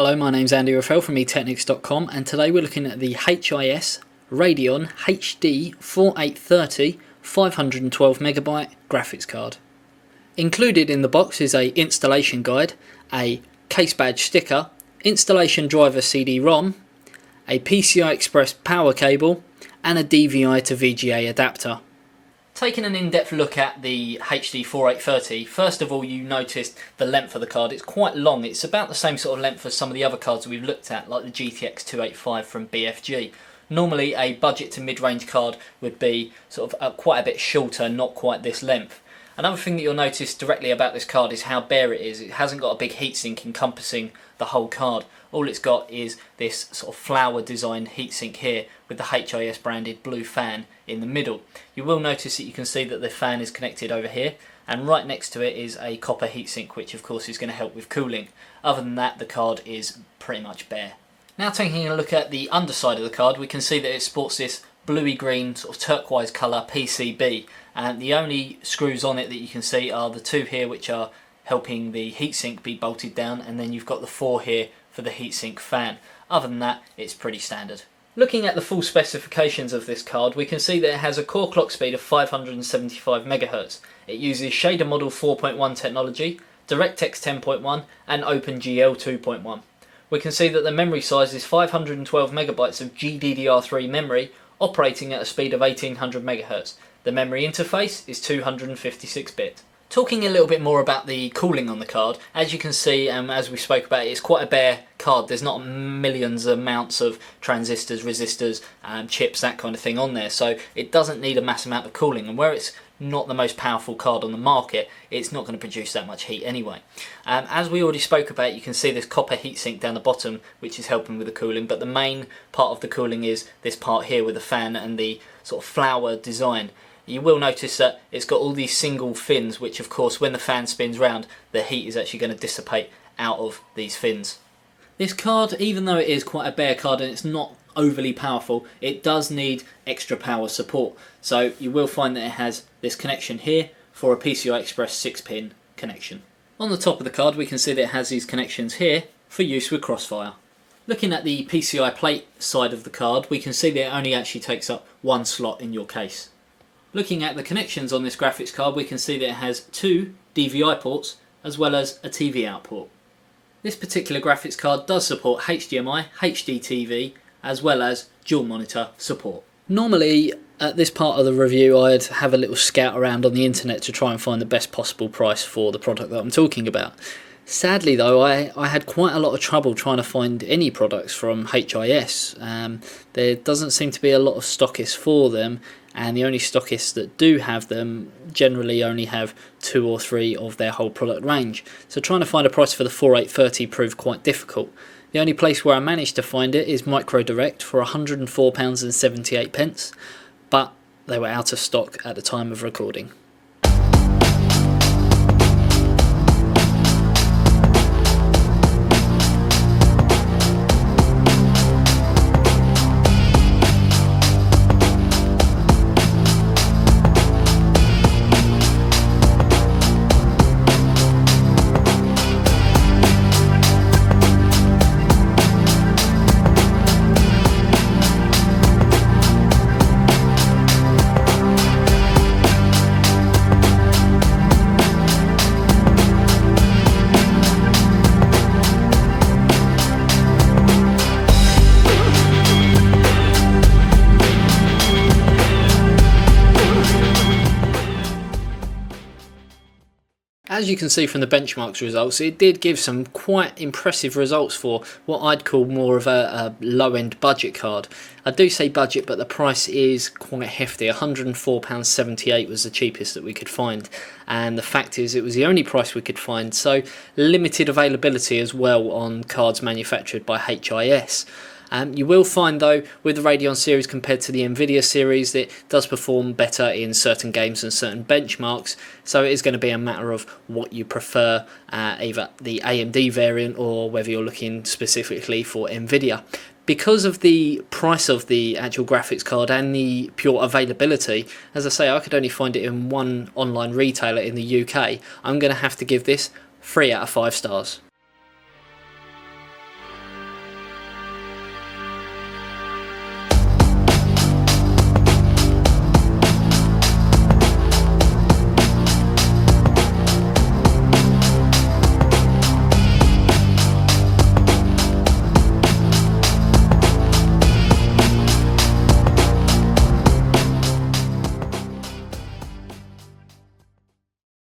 Hello, my name's Andy Rafael from eTeknix.com, and today we're looking at the HIS Radeon HD 4830 512MB graphics card. Included in the box is a installation guide, a case badge sticker, installation driver CD-ROM, a PCI Express power cable, and a DVI to VGA adapter. Taking an in-depth look at the HD 4830, first of all you noticed the length of the card. It's quite long. It's about the same sort of length as some of the other cards we've looked at, like the GTX 285 from BFG. Normally a budget to mid-range card would be sort of quite a bit shorter, not quite this length. Another thing that you'll notice directly about this card is how bare it is. It hasn't got a big heatsink encompassing the whole card. All it's got is this sort of flower designed heatsink here with the HIS branded blue fan in the middle. You will notice that you can see that the fan is connected over here, and right next to it is a copper heatsink, which of course is going to help with cooling. Other than that, the card is pretty much bare. Now taking a look at the underside of the card, we can see that it sports this bluey green sort of turquoise colour PCB, and the only screws on it that you can see are the two here which are helping the heatsink be bolted down, and then you've got the four here for the heatsink fan. Other than that, it's pretty standard. Looking at the full specifications of this card, we can see that it has a core clock speed of 575 MHz. It uses shader model 4.1 technology, DirectX 10.1 and OpenGL 2.1. We can see that the memory size is 512 MB of GDDR3 memory operating at a speed of 1800 MHz. The memory interface is 256-bit. Talking a little bit more about the cooling on the card, as you can see, as we spoke about, it's quite a bare card. There's not millions of amounts of transistors, resistors, chips, that kind of thing on there, so it doesn't need a mass amount of cooling, and where it's not the most powerful card on the market, it's not going to produce that much heat anyway. As we already spoke about, you can see this copper heatsink down the bottom which is helping with the cooling, but the main part of the cooling is this part here with the fan and the sort of flower design. You will notice that it's got all these single fins, which of course when the fan spins round, the heat is actually going to dissipate out of these fins. This card, even though it is quite a bare card and it's not overly powerful, it does need extra power support. So you will find that it has this connection here for a PCI Express 6-pin connection. On the top of the card we can see that it has these connections here for use with Crossfire. Looking at the PCI plate side of the card, we can see that it only actually takes up one slot in your case. Looking at the connections on this graphics card, we can see that it has two DVI ports as well as a TV out port. This particular graphics card does support HDMI, HDTV as well as dual monitor support. Normally at this part of the review I'd have a little scout around on the internet to try and find the best possible price for the product that I'm talking about. Sadly though, I had quite a lot of trouble trying to find any products from HIS. There doesn't seem to be a lot of stockists for them, and the only stockists that do have them generally only have 2 or 3 of their whole product range. So trying to find a price for the 4830 proved quite difficult. The only place where I managed to find it is Microdirect for £104.78, but they were out of stock at the time of recording. As you can see from the benchmarks results, it did give some quite impressive results for what I'd call more of a low-end budget card. I do say budget, but the price is quite hefty. £104.78 was the cheapest that we could find, and the fact is it was the only price we could find, so limited availability as well on cards manufactured by HIS. You will find though with the Radeon series compared to the Nvidia series it does perform better in certain games and certain benchmarks, so it is going to be a matter of what you prefer, either the AMD variant or whether you're looking specifically for Nvidia. Because of the price of the actual graphics card and the pure availability, as I say, I could only find it in one online retailer in the UK, I'm going to have to give this 3 out of 5 stars.